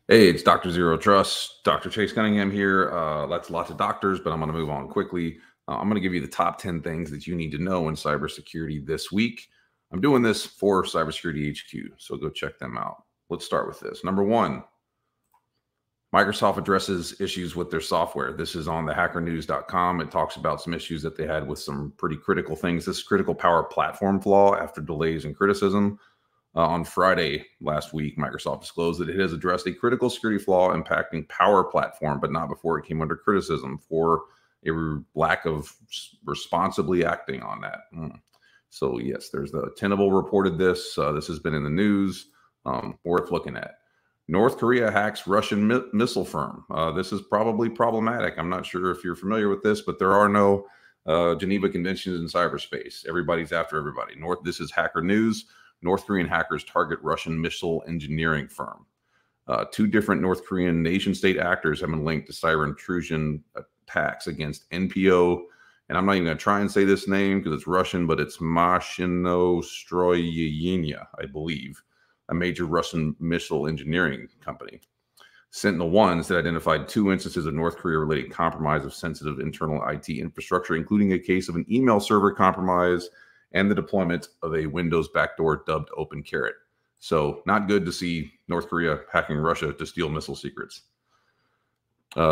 Hey, it's Dr. Zero Trust. Dr. Chase Cunningham here. That's lots of doctors, but I'm going to move on quickly. I'm going to give you the top 10 things that you need to know in cybersecurity this week. I'm doing this for Cybersecurity HQ, so go check them out. Let's start with this. Number one, Microsoft addresses issues with their software. This is on the hackernews.com. It talks about some issues that they had with some pretty critical things. This critical power platform flaw after delays and criticism. On Friday last week, Microsoft disclosed that it has addressed a critical security flaw impacting Power Platform, but not before it came under criticism for a lack of responsibly acting on that. So yes, there's the Tenable reported this. This has been in the news. Worth looking at. North Korea hacks Russian missile firm. This is probably problematic. I'm not sure if you're familiar with this, but there are no Geneva Conventions in cyberspace. Everybody's after everybody. This is Hacker News. North Korean hackers target Russian missile engineering firm. Two different North Korean nation-state actors have been linked to cyber intrusion attacks against NPO. And I'm not even going to try and say this name because it's Russian, but it's Mashinostroyenia, I believe, a major Russian missile engineering company. Sentinel-1 has identified two instances of North Korea-related compromise of sensitive internal IT infrastructure, including a case of an email server compromise and the deployment of a Windows backdoor dubbed Open Carrot. So not good to see North Korea hacking Russia to steal missile secrets.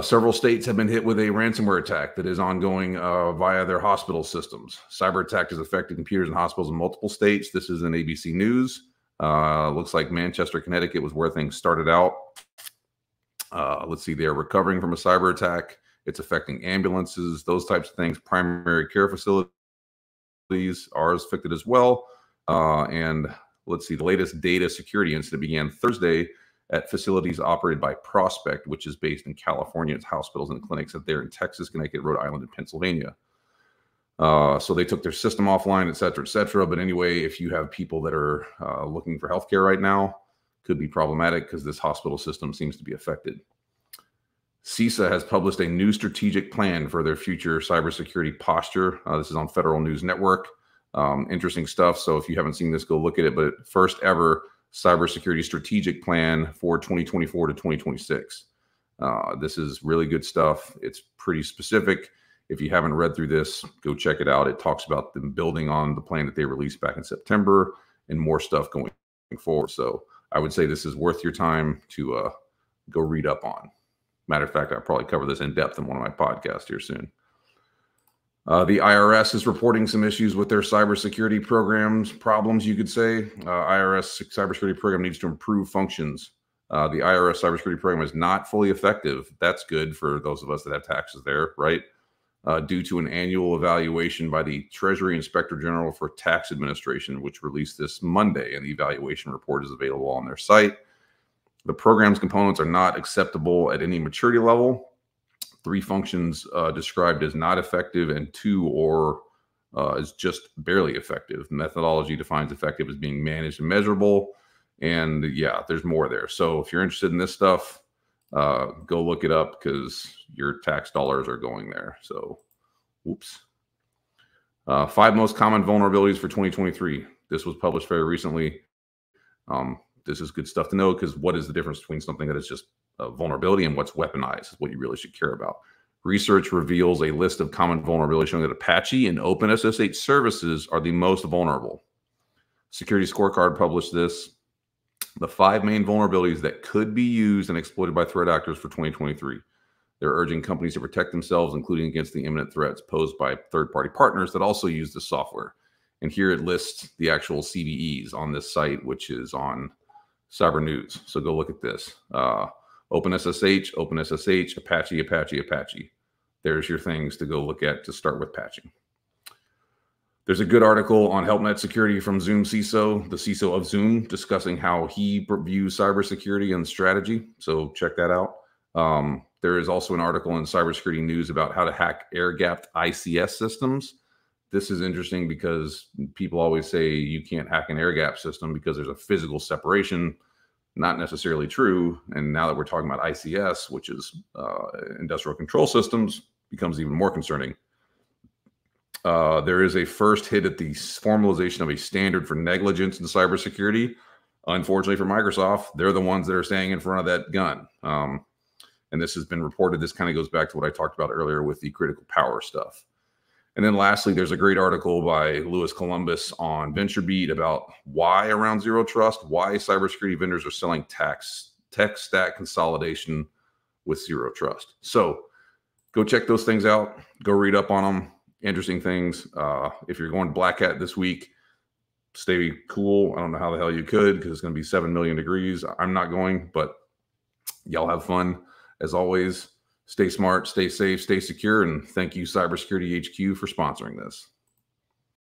Several states have been hit with a ransomware attack that is ongoing via their hospital systems. Cyber attack has affected computers in hospitals in multiple states. This is in ABC News. Looks like Manchester, Connecticut was where things started out. Let's see, they're recovering from a cyber attack. It's affecting ambulances, those types of things, primary care facilities are affected as well. And let's see, the latest data security incident began Thursday at facilities operated by Prospect, which is based in California. It's hospitals and clinics out there in Texas, Connecticut, Rhode Island, and Pennsylvania. So they took their system offline, et cetera, et cetera. But anyway, if you have people that are looking for healthcare right now, could be problematic because this hospital system seems to be affected. CISA has published a new strategic plan for their future cybersecurity posture. This is on Federal News Network. Interesting stuff. So if you haven't seen this, go look at it. But first ever cybersecurity strategic plan for 2024 to 2026. This is really good stuff. It's pretty specific. If you haven't read through this, go check it out. It talks about them building on the plan that they released back in September and more stuff going forward. So I would say this is worth your time to go read up on. Matter of fact, I'll probably cover this in depth in one of my podcasts here soon. The IRS is reporting some issues with their cybersecurity problems, you could say. IRS cybersecurity program needs to improve functions. The IRS cybersecurity program is not fully effective. That's good for those of us that have taxes there, right? Due to an annual evaluation by the Treasury Inspector General for Tax Administration, which released this Monday, and the evaluation report is available on their site. The program's components are not acceptable at any maturity level. 3 functions described as not effective, and 2 is just barely effective. Methodology defines effective as being managed and measurable. And yeah, there's more there. So if you're interested in this stuff, go look it up because your tax dollars are going there. So, whoops. 5 most common vulnerabilities for 2023. This was published very recently. This is good stuff to know because what is the difference between something that is just a vulnerability and what's weaponized is what you really should care about. Research reveals a list of common vulnerabilities showing that Apache and OpenSSH services are the most vulnerable. Security Scorecard published this. The 5 main vulnerabilities that could be used and exploited by threat actors for 2023. They're urging companies to protect themselves, including against the imminent threats posed by third-party partners that also use the software. And here it lists the actual CVEs on this site, which is on Cyber News. So go look at this. OpenSSH, Apache. There's your things to go look at to start with patching. There's a good article on HelpNet Security from Zoom CISO, the CISO of Zoom, discussing how he views cybersecurity and strategy. So check that out. There is also an article in Cybersecurity News about how to hack air-gapped ICS systems. This is interesting because people always say you can't hack an air-gap system because there's a physical separation. Not necessarily true. And now that we're talking about ICS, which is industrial control systems, becomes even more concerning. There is a first hit at the formalization of a standard for negligence in cybersecurity. Unfortunately for Microsoft, they're the ones that are staying in front of that gun. And this has been reported. This kind of goes back to what I talked about earlier with the critical power stuff. And then lastly, there's a great article by Louis Columbus on VentureBeat about why around zero trust, why cybersecurity vendors are selling tech stack consolidation with zero trust. So go check those things out. Go read up on them. Interesting things. If you're going to Black Hat this week, stay cool. I don't know how the hell you could because it's going to be 7 million degrees. I'm not going, but y'all have fun. As always, stay smart, stay safe, stay secure, and thank you, Cybersecurity HQ, for sponsoring this.